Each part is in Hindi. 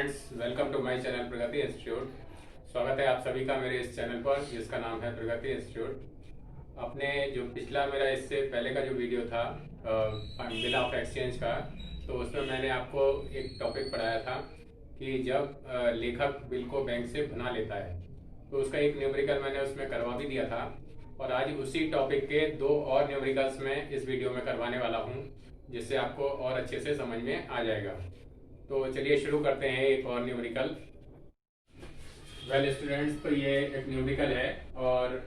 Friends, welcome to my channel Pragati institute. स्वागत है आप सभी का मेरे इस चैनल पर जिसका नाम है प्रगति इंस्टीट्यूट। आपने जो पिछला मेरा इससे पहले का जो वीडियो था बिल ऑफ एक्सचेंज का, तो उसमें मैंने आपको एक टॉपिक पढ़ाया था कि जब लेखक बिल को बैंक से भुना लेता है तो उसका एक न्यूमेरिकल मैंने उसमें करवा भी दिया था। और आज उसी टॉपिक के दो और न्यूमेरिकल्स मैं इस वीडियो में करवाने वाला हूँ, जिससे आपको और अच्छे से समझ में आ जाएगा। तो चलिए शुरू करते हैं एक और न्यूमेरिकल। वेल स्टूडेंट्स, तो ये एक न्यूमेरिकल है और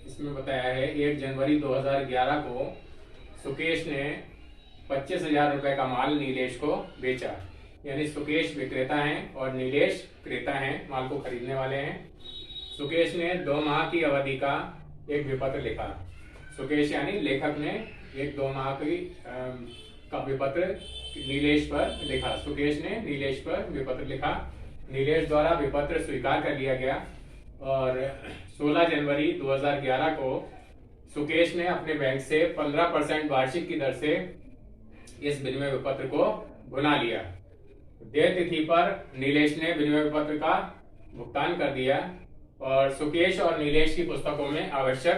इसमें बताया है 1 जनवरी 2011 को सुकेश ने 25,000 रुपए का माल नीलेश को बेचा। यानी सुकेश विक्रेता हैं और नीलेश क्रेता हैं, माल को खरीदने वाले हैं। सुकेश ने 2 माह की अवधि का एक विपत्र लिखा। सुकेश यानी लेखक ने एक 2 माह की का विपत्र नीलेश पर लिखा। सुकेश ने नीलेश पर विपत्र लिखा। नीलेश द्वारा विपत्र स्वीकार कर लिया गया और 16 जनवरी 2011 को सुकेश ने अपने बैंक से 15% वार्षिक की दर से इस विनिमय विपत्र को भुना लिया। देय तिथि पर नीलेश ने विनिमय विपत्र का भुगतान कर दिया और सुकेश और नीलेश की पुस्तकों में आवश्यक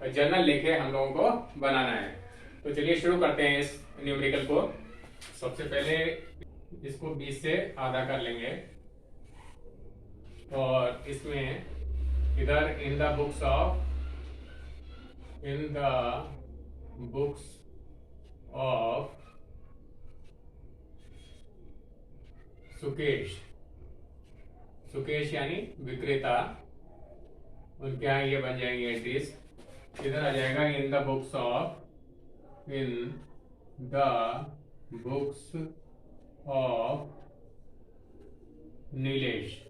जर्नल लेखे हम लोगों को बनाना है। तो चलिए शुरू करते हैं इस न्यूमेरिकल को। सबसे पहले इसको 20 से आधा कर लेंगे और इसमें इधर in the books of Sukesh यानी विक्रेता, उनके यहाँ ये बन जाएंगे एंट्रीज। इधर आ जाएगा in the books of Nilesh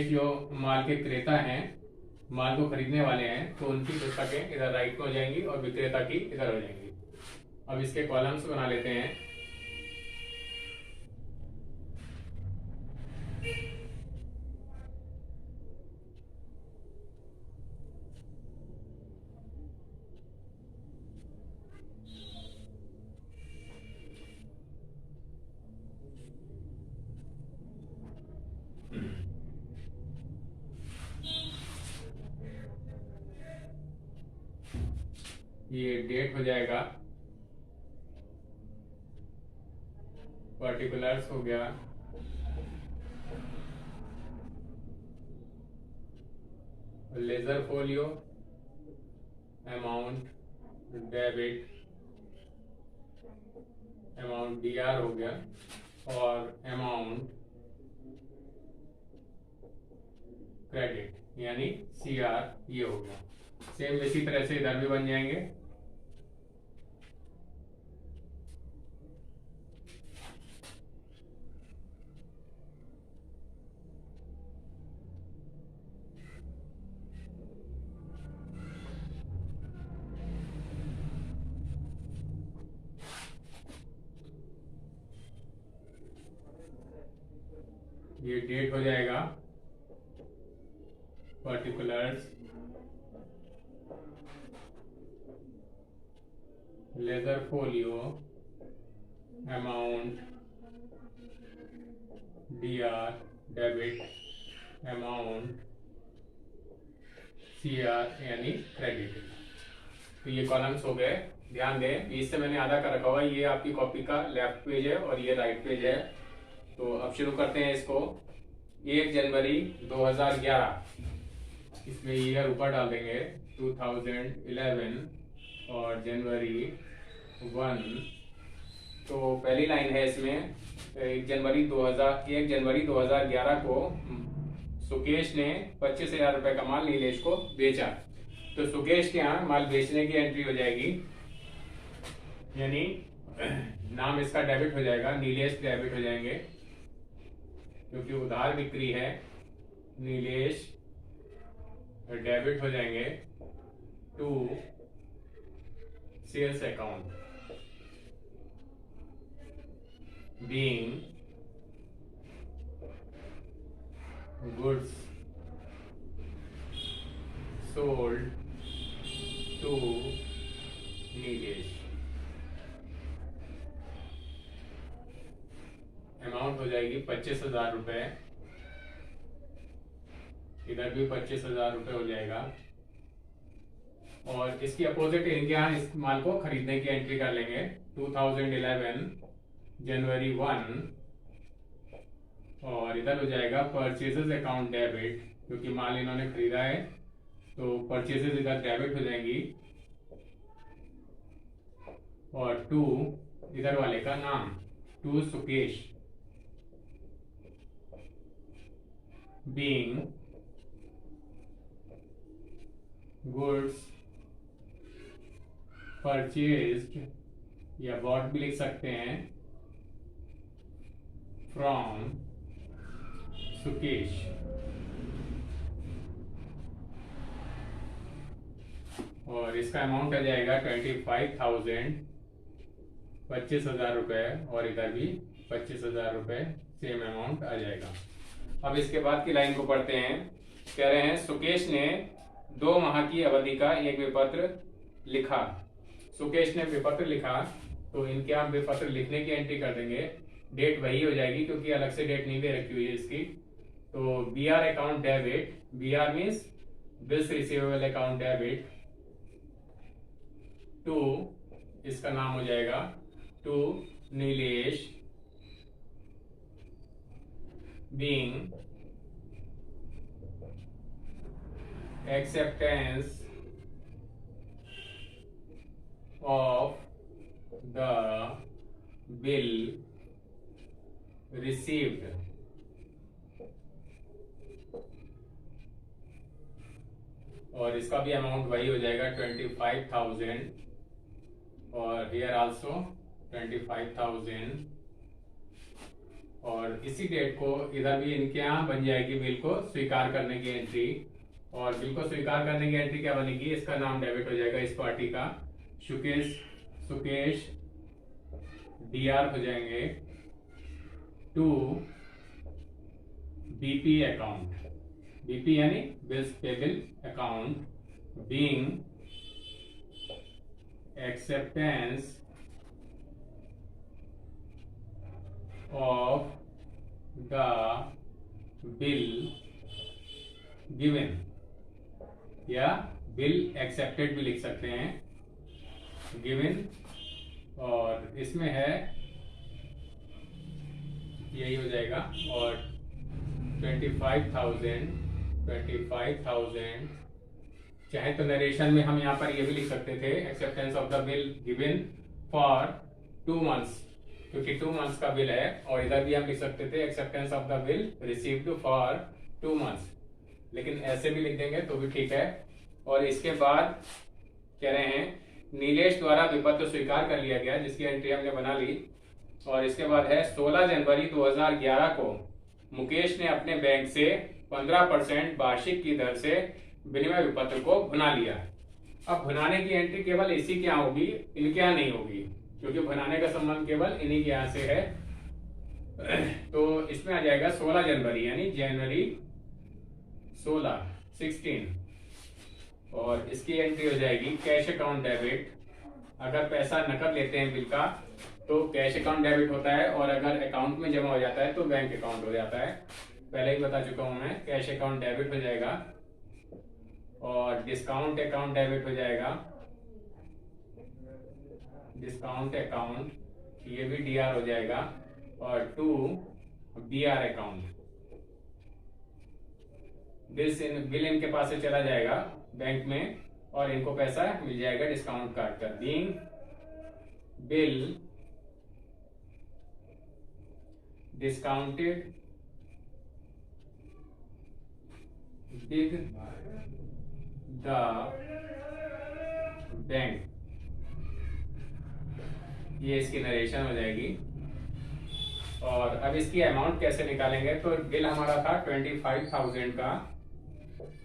जो माल के क्रेता हैं, माल को खरीदने वाले हैं, तो उनकी पुस्तकें इधर राइट में हो जाएंगी और विक्रेता की इधर हो जाएंगी। अब इसके कॉलम्स बना लेते हैं। ये डेट हो जाएगा, पर्टिकुलर्स हो गया, ledger folio, amount debit, amount DR हो गया और अमाउंट क्रेडिट यानी सीआर ये हो गया। सेम इसी तरह से इधर भी बन जाएंगे। ये डेट हो जाएगा, particulars, ledger folio, amount DR debit, amount CR यानी क्रेडिट। तो ये कॉलम्स हो गए। ध्यान दें, इससे मैंने आधा कर रखा हुआ है। ये आपकी कॉपी का लेफ्ट पेज है और ये राइट पेज है। तो अब शुरू करते हैं इसको। 1 जनवरी 2011, इसमें ईयर ऊपर डाल देंगे 2011 और जनवरी 1। तो पहली लाइन है इसमें 1 जनवरी 2011 को सुकेश ने 25,000 रुपए का माल नीलेश को बेचा। तो सुकेश के यहाँ माल बेचने की एंट्री हो जाएगी, यानी नाम इसका डेबिट हो जाएगा, नीलेश डेबिट हो जाएंगे क्योंकि उधार बिक्री है। नीलेश डेबिट हो जाएंगे to sales account being goods sold to Nilesh. Amount हो जाएगी जाएगी 25,000 रुपये, इधर भी 25,000 रुपये हो जाएगा। और इसकी अपोजिट इनके यहाँ इस माल को खरीदने की एंट्री कर लेंगे 2011 जनवरी 1, और इधर हो जाएगा परचेजेस अकाउंट डेबिट, क्योंकि माल इन्होंने खरीदा है तो परचेजेस इधर डेबिट हो जाएंगी। और टू इधर वाले का नाम to Sukesh, being goods purchased या बॉट भी लिख सकते हैं फ्रॉम सुकेश, और इसका अमाउंट आ जाएगा 25,000, 25,000 रुपये, और इधर भी 25,000 रुपये सेम अमाउंट आ जाएगा। अब इसके बाद की लाइन को पढ़ते हैं। कह रहे हैं सुकेश ने 2 माह की अवधि का एक विपत्र लिखा। सुकेश ने विपत्र लिखा तो इनके आप विपत्र लिखने की एंट्री कर देंगे। डेट वही हो जाएगी क्योंकि अलग से डेट नहीं दे रखी हुई है इसकी। तो B R account debit, B R means bills receivable account debit to, इसका नाम हो जाएगा to Nilesh, being acceptance of the bill received, और इसका भी अमाउंट वही हो जाएगा 25,000, और हियर आल्सो 25,000, और इसी डेट को इधर भी इनके यहाँ बन जाएगी बिल को स्वीकार करने की एंट्री। और बिल को स्वीकार करने की एंट्री क्या बनेगी, इसका नाम डेबिट हो जाएगा इस पार्टी का, सुकेश डीआर हो जाएंगे टू बीपी अकाउंट, बीपी यानी bills payable account, being acceptance of the bill given, या बिल एक्सेप्टेड भी लिख सकते हैं, गिवन, और इसमें है यही हो जाएगा। और 25,000 चाहे तो नरेशन में हम यहाँ पर ये भी लिख सकते थे acceptance of the bill given for 2 months, क्योंकि 2 months का बिल है। और इधर भी हम लिख सकते थे acceptance of the bill received for 2 months, लेकिन ऐसे भी लिख देंगे तो भी ठीक है। और इसके बाद कह रहे हैं नीलेश द्वारा विपत्र स्वीकार कर लिया गया, जिसकी एंट्री हमने बना ली। और इसके बाद है 16 जनवरी 2011 को मुकेश ने अपने बैंक से 15% वार्षिक की दर से विनिमय विपत्र को भुना लिया। अब भुनाने की एंट्री केवल इसी के यहाँ होगी, इनके यहाँ नहीं होगी, क्योंकि भुनाने का संबंध केवल इन्हीं के यहाँ से है। तो इसमें आ जाएगा 16 जनवरी यानी जनवरी 16। और इसकी एंट्री हो जाएगी कैश अकाउंट डेबिट। अगर पैसा नकद लेते हैं बिल का तो कैश अकाउंट डेबिट होता है, और अगर अकाउंट में जमा हो जाता है तो बैंक अकाउंट हो जाता है। पहले ही बता चुका हूं मैं, कैश अकाउंट डेबिट हो जाएगा, और डिस्काउंट अकाउंट डेबिट हो जाएगा, डिस्काउंट अकाउंट ये भी डीआर हो जाएगा, और टू बीआर अकाउंट, बिल इनके पास से चला जाएगा बैंक में और इनको पैसा मिल जाएगा डिस्काउंट काट कर। Being bill discounted with the bank, ये इसकी नरेशन हो जाएगी। और अब इसकी अमाउंट कैसे निकालेंगे, तो बिल हमारा था 25,000 का,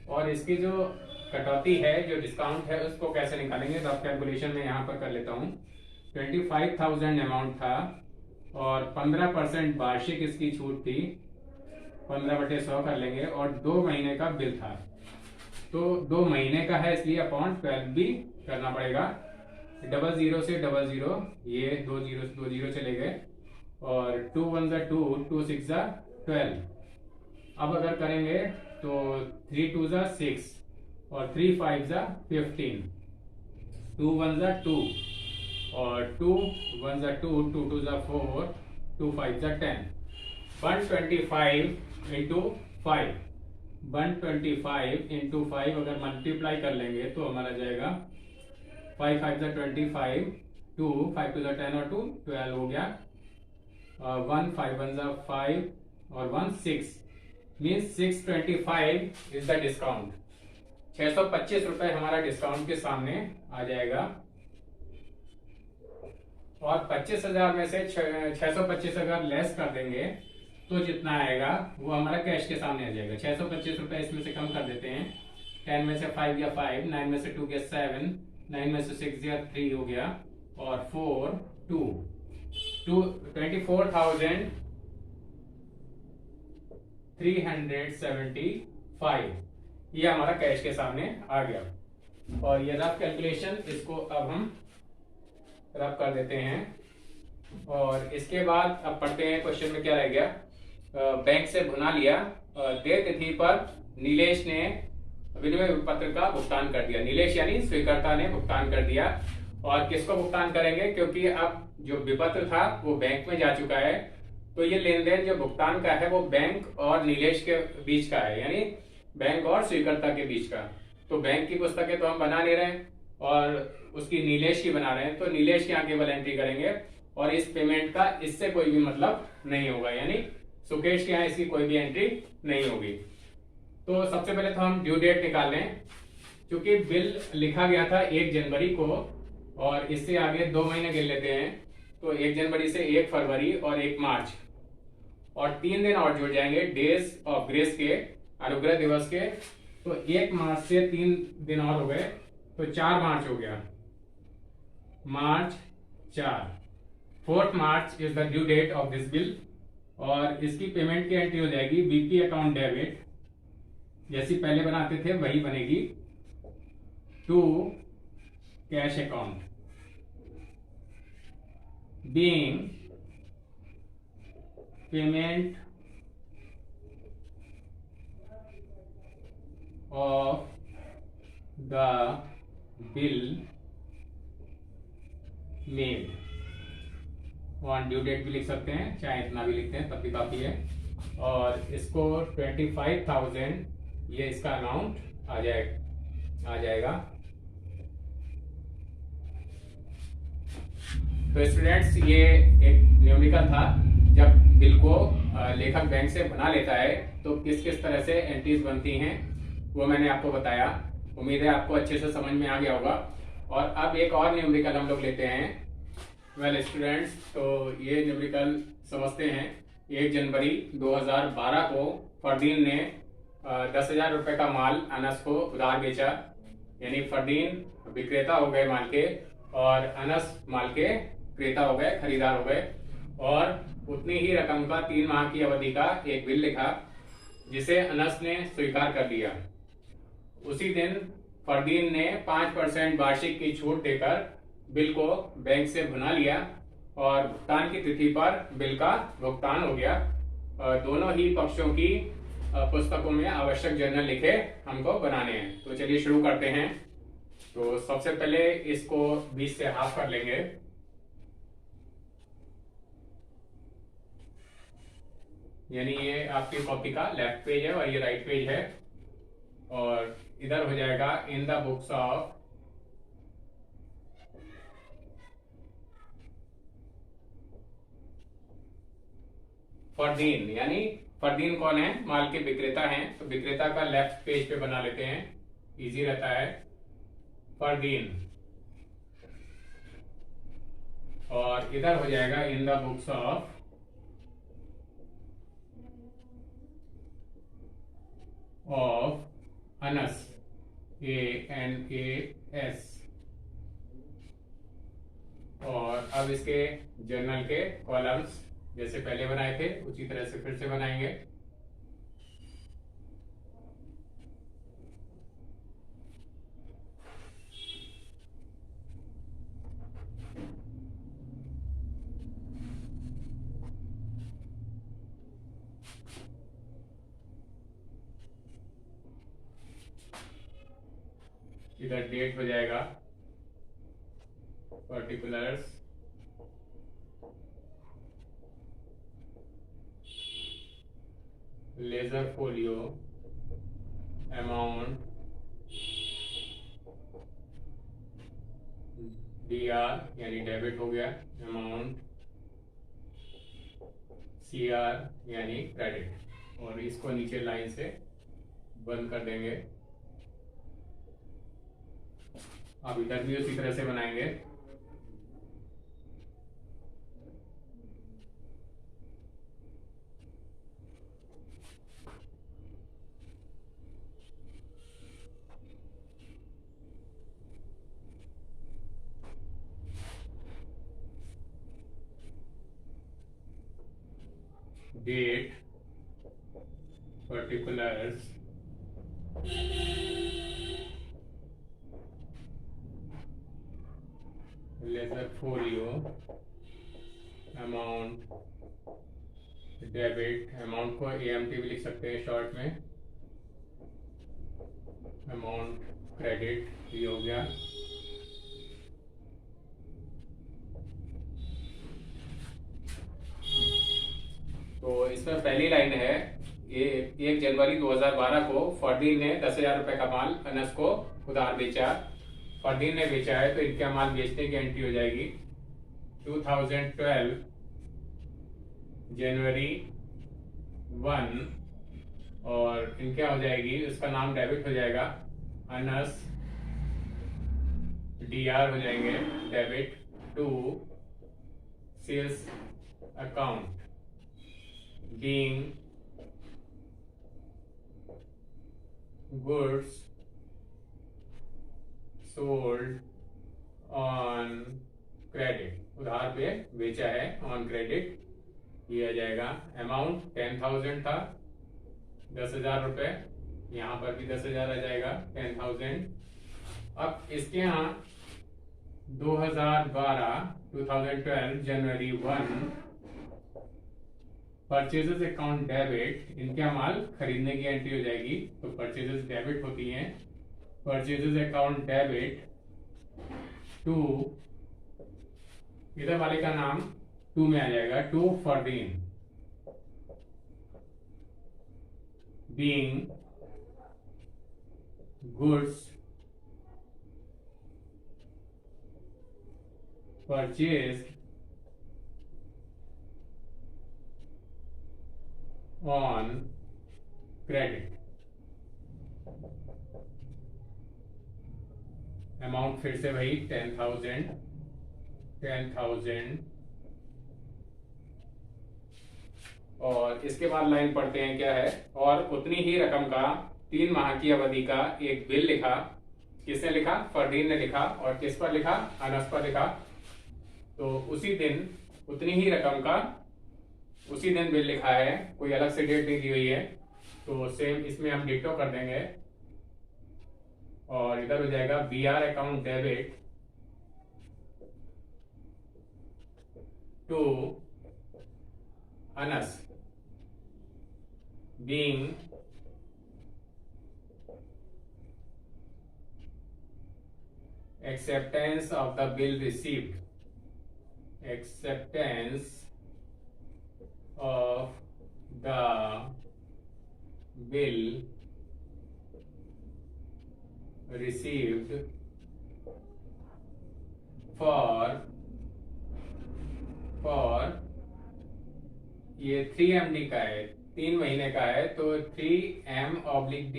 और इसकी जो कटौती है जो डिस्काउंट है उसको कैसे निकालेंगे, तो अब कैलकुलेशन में यहाँ पर कर लेता हूँ। 25,000 अमाउंट था और 15% वार्षिक इसकी छूट थी, 15/100 कर लेंगे, और 2 महीने का बिल था, तो 2 महीने का है इसलिए अपॉन 12 भी करना पड़ेगा। 00 से 00 ये 2 0 चले गए, और 2 1 ज़ा 2, 2 6 ज़ा 12। अब अगर करेंगे तो 3 2 ज़ा 6 और 3 5 ज़ा 15, 2 1 ज़ा 2 और 2 1 ज़ा 2, 2 2 ज़ा 4, 2 5 ज़ा 10। 125 इंटू 5, 125 इंटू 5 अगर मल्टीप्लाई कर लेंगे तो हमारा जाएगा 5 5 ज़ा 25, 2 5 2 ज़ा 10 और 2 12 हो गया। 1 5 1 ज़ा 5 और 1 6, मीन्स 625 इज द डिस्काउंट। 625 रुपए हमारा डिस्काउंट के सामने आ जाएगा। और 25,000 में से 625 अगर लेस कर देंगे तो जितना आएगा वो हमारा कैश के सामने आ जाएगा। 625 रुपए इसमें से कम कर देते हैं। 10 में से 5 गया 5, 9 में से 2 गया 7, 9 में से 6 गया 3 हो गया और 4 2 24,375 ये हमारा कैश के सामने आ गया। और ये रफ कैलकुलेशन, इसको अब हम रफ कर देते हैं। और इसके बाद अब पढ़ते हैं क्वेश्चन में क्या रह गया। बैंक से भुना लिया। देय तिथि पर नीलेश ने विनिमय पत्र का भुगतान कर दिया। नीलेश यानी स्वीकर्ता ने भुगतान कर दिया। और किसको भुगतान करेंगे, क्योंकि अब जो विपत्र था वो बैंक में जा चुका है, तो ये लेन देन जो भुगतान का है वो बैंक और नीलेश के बीच का है, यानी बैंक और स्वीकर्ता के बीच का। तो बैंक की पुस्तकें तो हम बना नहीं रहे और उसकी नीलेश की बना रहे हैं, तो नीलेश के यहाँ केवल एंट्री करेंगे और इस पेमेंट का इससे कोई भी मतलब नहीं होगा, यानी सुकेश के यहाँ इसकी कोई भी एंट्री नहीं होगी। तो सबसे पहले तो हम ड्यू डेट निकाल लें। क्योंकि बिल लिखा गया था 1 जनवरी को और इससे आगे 2 महीने गिन लेते हैं, तो 1 जनवरी से 1 फरवरी और 1 मार्च और 3 दिन और जुड़ जाएंगे डेज ऑफ ग्रेस के, अनुग्रह दिवस के। तो 1 मार्च से 3 दिन और हो गए, तो 4 मार्च हो गया। March 4, 4 March is the due date of this bill. और इसकी पेमेंट की एंट्री हो जाएगी बीपी अकाउंट डेबिट, जैसी पहले बनाते थे वही बनेगी, to cash account being payment of the bill made. On due date भी लिख सकते हैं, चाहे इतना भी लिखते हैं तब भी काफी है। और इसको 25,000 ये इसका अमाउंट आ जाएगा। तो स्टूडेंट्स, ये एक न्यूमेरिकल था। जब बिल को लेखक बैंक से बना लेता है तो किस किस तरह से एंट्रीज बनती हैं वो मैंने आपको बताया। उम्मीद है आपको अच्छे से समझ में आ गया होगा। और अब एक और न्यूमेरिकल हम लोग लेते हैं। वेल स्टूडेंट्स, तो ये न्यूमेरिकल समझते हैं। 1 जनवरी 2012 को फरदीन ने 10,000 रुपए का माल अनस को उधार बेचा, यानी फरदीन विक्रेता हो गए माल के और अनस माल के क्रेता हो गए, खरीदार हो गए। और उतनी ही रकम का 3 माह की अवधि का एक बिल लिखा जिसे अनस ने स्वीकार कर लिया। उसी दिन फरदीन ने 5% वार्षिक की छूट देकर बिल को बैंक से भुना लिया और भुगतान की तिथि पर बिल का भुगतान हो गया। दोनों ही पक्षों की पुस्तकों में आवश्यक जर्नल लिखे हमको बनाने हैं। तो चलिए शुरू करते हैं। तो सबसे पहले इसको 20 से हाफ कर लेंगे। यानी ये आपकी कॉपी का लेफ्ट पेज है और ये राइट पेज है। और इधर हो जाएगा in the books of Fardeen, यानी फरदीन कौन है, माल के विक्रेता हैं। तो विक्रेता का लेफ्ट पेज पे बना लेते हैं, इजी रहता है। फरदीन, और इधर हो जाएगा in the books of Anas, ANAS। और अब इसके जर्नल के कॉलम्स जैसे पहले बनाए थे उसी तरह से फिर से बनाएंगे। इधर डेट हो जाएगा, particulars, ledger folio, amount, DR यानी डेबिट हो गया, अमाउंट, CR यानी क्रेडिट, और इसको नीचे लाइन से बंद कर देंगे। अब इधर भी उसी तरह से बनाएंगे। Date, particulars, ledger folio, amount, debit, amount को AMT भी लिख सकते हैं शॉर्ट में, अमाउंट, क्रेडिट, ये हो गया। तो इसमें पहली लाइन है, 1 जनवरी 2012 को फरदीन ने 10,000 रुपए का माल अनस को उधार बेचा। फरदीन ने बेचा है तो इनका माल बेचने की एंट्री हो जाएगी 2012 जनवरी 1, और इनका हो जाएगी, उसका नाम डेबिट हो जाएगा अनस, DR हो जाएंगे debit to sales account, being goods sold on credit, उधार पे बेचा है ऑन क्रेडिट, ये आ जाएगा। अमाउंट 10,000 था, 10,000 रुपए, यहाँ पर भी 10,000 आ जाएगा, 10,000। अब इसके यहाँ 2012 जनवरी 1 परचेजेस अकाउंट डेबिट, इनका माल खरीदने की एंट्री हो जाएगी, तो परचेजेस डेबिट होती हैं, परचेजेस अकाउंट डेबिट टू, इधर वाले का नाम टू में आ जाएगा, to Fardeen, being goods purchased on credit. Amount फिर से वही 10,000 और इसके बाद लाइन पढ़ते हैं क्या है, और उतनी ही रकम का 3 माह की अवधि का एक बिल लिखा। किसने लिखा? फरदीन ने लिखा। और किस पर लिखा? अनस पर लिखा। तो उसी दिन उतनी ही रकम का उसी दिन बिल लिखा है, कोई अलग से डेट नहीं दी हुई है, तो सेम इसमें हम डिक्टो कर देंगे और इधर हो जाएगा BR account debit to Anas being acceptance of the bill received, acceptance of the bill received for ये 3MD का है, 3 महीने का है, तो 3M/D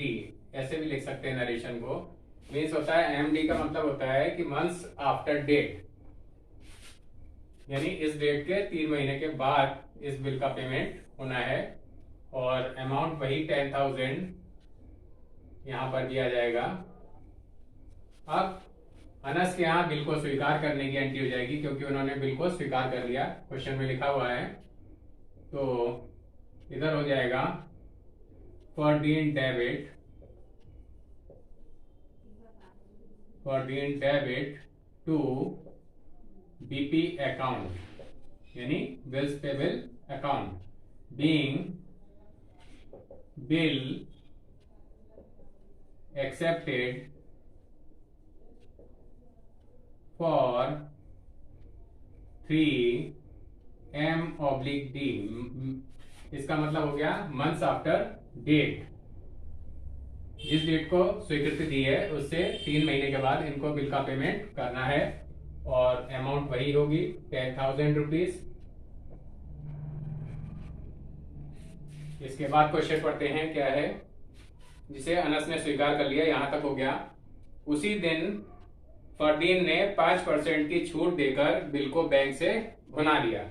ऐसे भी लिख सकते हैं नरेशन को। मीन्स होता है MD का मतलब होता है कि मंथ्स आफ्टर डेट, यानी इस डेट के 3 महीने के बाद इस बिल का पेमेंट होना है। और अमाउंट वही 10,000 यहां पर दिया जाएगा। अब अनस के यहाँ बिल को स्वीकार करने की एंट्री हो जाएगी, क्योंकि उन्होंने बिल को स्वीकार कर लिया, क्वेश्चन में लिखा हुआ है। तो इधर हो जाएगा फरदीन डेबिट टू BP अकाउंट, यानी bills payable account, being bill accepted for 3M/D। इसका मतलब हो गया मंथ्स आफ्टर डेट। जिस डेट को स्वीकृति दी है उससे 3 महीने के बाद इनको बिल का पेमेंट करना है और अमाउंट वही होगी 10,000 रुपीज। इसके बाद क्वेश्चन पढ़ते हैं क्या है। जिसे अनस ने स्वीकार कर लिया, यहां तक हो गया। उसी दिन फरदीन ने 5% की छूट देकर बिल को बैंक से बना लिया।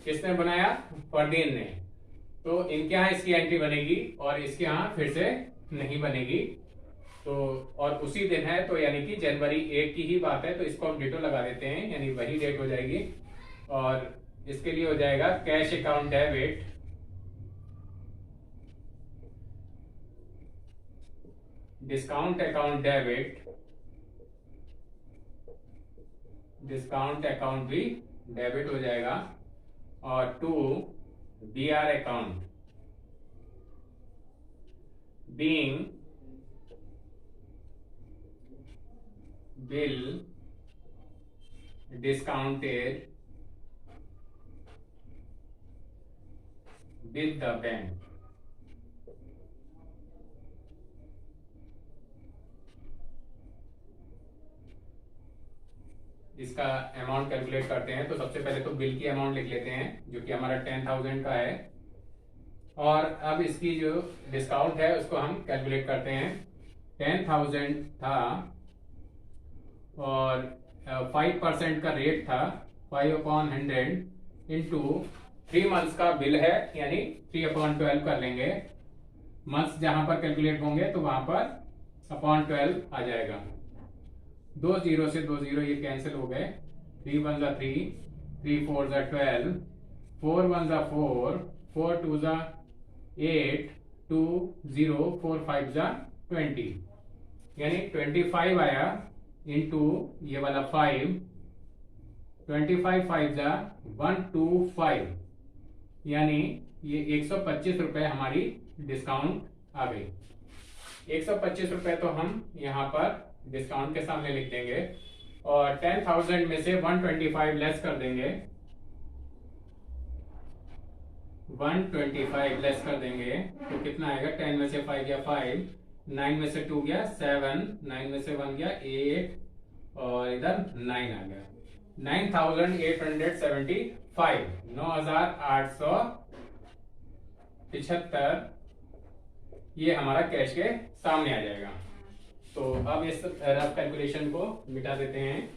किसने बनाया? फरदीन ने। तो इनके यहाँ इसकी एंट्री बनेगी और इसके यहाँ फिर से नहीं बनेगी। तो और उसी दिन है तो यानी कि जनवरी 1 की ही बात है, तो इसको हम डिटो लगा देते हैं, यानी वही डेट हो जाएगी। और इसके लिए हो जाएगा cash account debit, discount account debit, discount account भी डेबिट हो जाएगा, और to BR account being bill discounted with the bank। इसका अमाउंट कैलकुलेट करते हैं। तो सबसे पहले तो बिल की अमाउंट लिख लेते हैं जो कि हमारा 10,000 का है, और अब इसकी जो डिस्काउंट है उसको हम कैलकुलेट करते हैं। 10,000 था और 5% का रेट था, 5/100 इंटू 3 मंथ्स का बिल है, यानी 3/12 कर लेंगे। मंथ्स जहां पर कैलकुलेट होंगे तो वहां पर अपॉन 12 आ जाएगा। 2 0 से 2 0 ये कैंसिल हो गए। 3 1 जा 3, 3 4 जा 12, 4 1 जा 4, 4 2 जा 8, 2 0, 4 5 जा 20, यानी 25 आया इंटू ये वाला 5, 25 5 जा 125, यानी ये 125 रुपए हमारी डिस्काउंट आ गई। 125 रुपए तो हम यहाँ पर डिस्काउंट के सामने लिख देंगे और 10,000 में से 125 लेस कर देंगे। 125 लेस कर देंगे तो कितना आएगा? 10 में से 5 गया 5, 9 में से 2 गया 7, 9 में से 1 गया 8 और इधर 9 आ गया। 9,875, 9,875 ये हमारा कैश के सामने आ जाएगा। तो अब इस रफ कैलकुलेशन को मिटा देते हैं।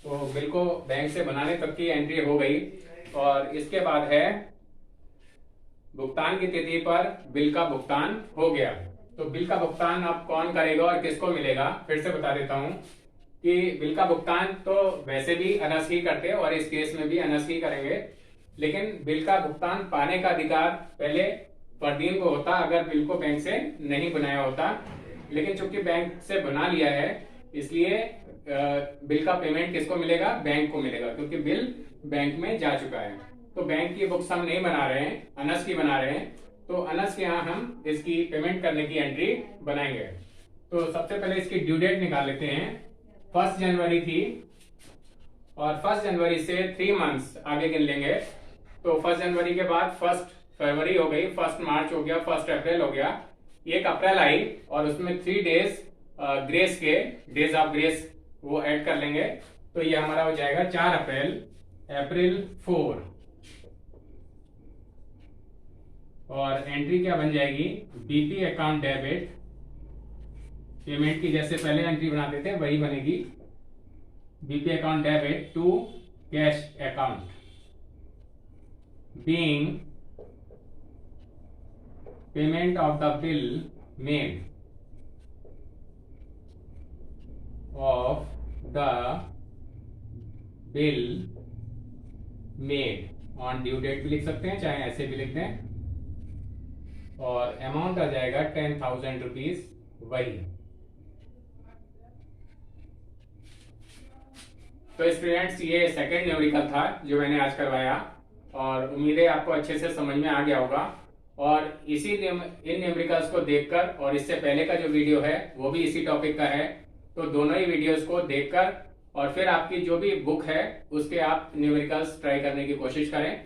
तो बिल को बैंक से बनाने तक की एंट्री हो गई और इसके बाद है भुगतान की तिथि पर बिल का भुगतान हो गया। तो बिल का भुगतान अब कौन करेगा और किसको मिलेगा, फिर से बता देता हूं कि बिल का भुगतान तो वैसे भी अनस ही करते हैं और इस केस में भी अनस ही करेंगे, लेकिन बिल का भुगतान पाने का अधिकार पहले फरदीन को होता अगर बिल को बैंक से नहीं बनाया होता। लेकिन चूंकि बैंक से बना लिया है इसलिए बिल का पेमेंट किसको मिलेगा? बैंक को मिलेगा, क्योंकि बिल बैंक में जा चुका है। तो बैंक की बुक्स हम नहीं बना रहे हैं, अनस की बना रहे हैं। तो अनस के यहाँ हम इसकी पेमेंट करने की एंट्री बनाएंगे। तो सबसे पहले इसकी ड्यू डेट निकाल लेते हैं। 1 जनवरी थी और 1 जनवरी से 3 मंथ्स आगे गिन लेंगे। तो 1 जनवरी के बाद 1 फरवरी हो गई, 1 मार्च हो गया, 1 अप्रैल हो गया, 1 अप्रैल आई और उसमें 3 डेज ग्रेस के डेज ऑफ ग्रेस वो ऐड कर लेंगे। तो ये हमारा हो जाएगा 4 अप्रैल, अप्रैल 4। और एंट्री क्या बन जाएगी? बीपी अकाउंट डेबिट, पेमेंट की जैसे पहले एंट्री बनाते थे वही बनेगी। BP account debit to cash account being payment of the bill made of the bill made on due date भी लिख सकते हैं, चाहे ऐसे भी लिख दें। और अमाउंट आ जाएगा 10,000 रुपीज वही। तो स्टूडेंट्स ये सेकंड न्यूमेरिकल था जो मैंने आज करवाया और उम्मीद है आपको अच्छे से समझ में आ गया होगा। और इसी इन न्यूमेरिकल्स को देखकर और इससे पहले का जो वीडियो है वो भी इसी टॉपिक का है, तो दोनों ही वीडियोस को देखकर और फिर आपकी जो भी बुक है उसके आप न्यूमेरिकल्स ट्राई करने की कोशिश करें,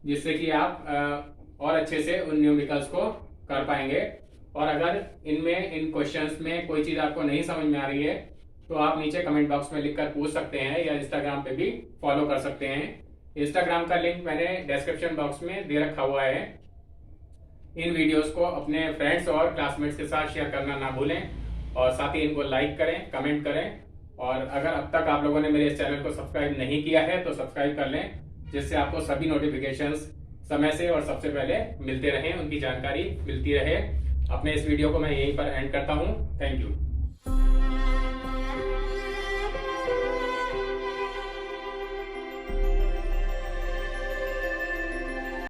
जिससे कि आप और अच्छे से उन न्यूमेरिकल्स को कर पाएंगे। और अगर इन क्वेश्चंस में कोई चीज आपको नहीं समझ में आ रही है तो आप नीचे कमेंट बॉक्स में लिखकर पूछ सकते हैं, या इंस्टाग्राम पे भी फॉलो कर सकते हैं। इंस्टाग्राम का लिंक मैंने डिस्क्रिप्शन बॉक्स में दे रखा हुआ है। इन वीडियोस को अपने फ्रेंड्स और क्लासमेट्स के साथ शेयर करना ना भूलें, और साथ ही इनको लाइक करें, कमेंट करें। और अगर अब तक आप लोगों ने मेरे इस चैनल को सब्सक्राइब नहीं किया है तो सब्सक्राइब कर लें, जिससे आपको सभी नोटिफिकेशंस समय से और सबसे पहले मिलते रहें, उनकी जानकारी मिलती रहे। अपने इस वीडियो को मैं यहीं पर एंड करता हूं। Thank you.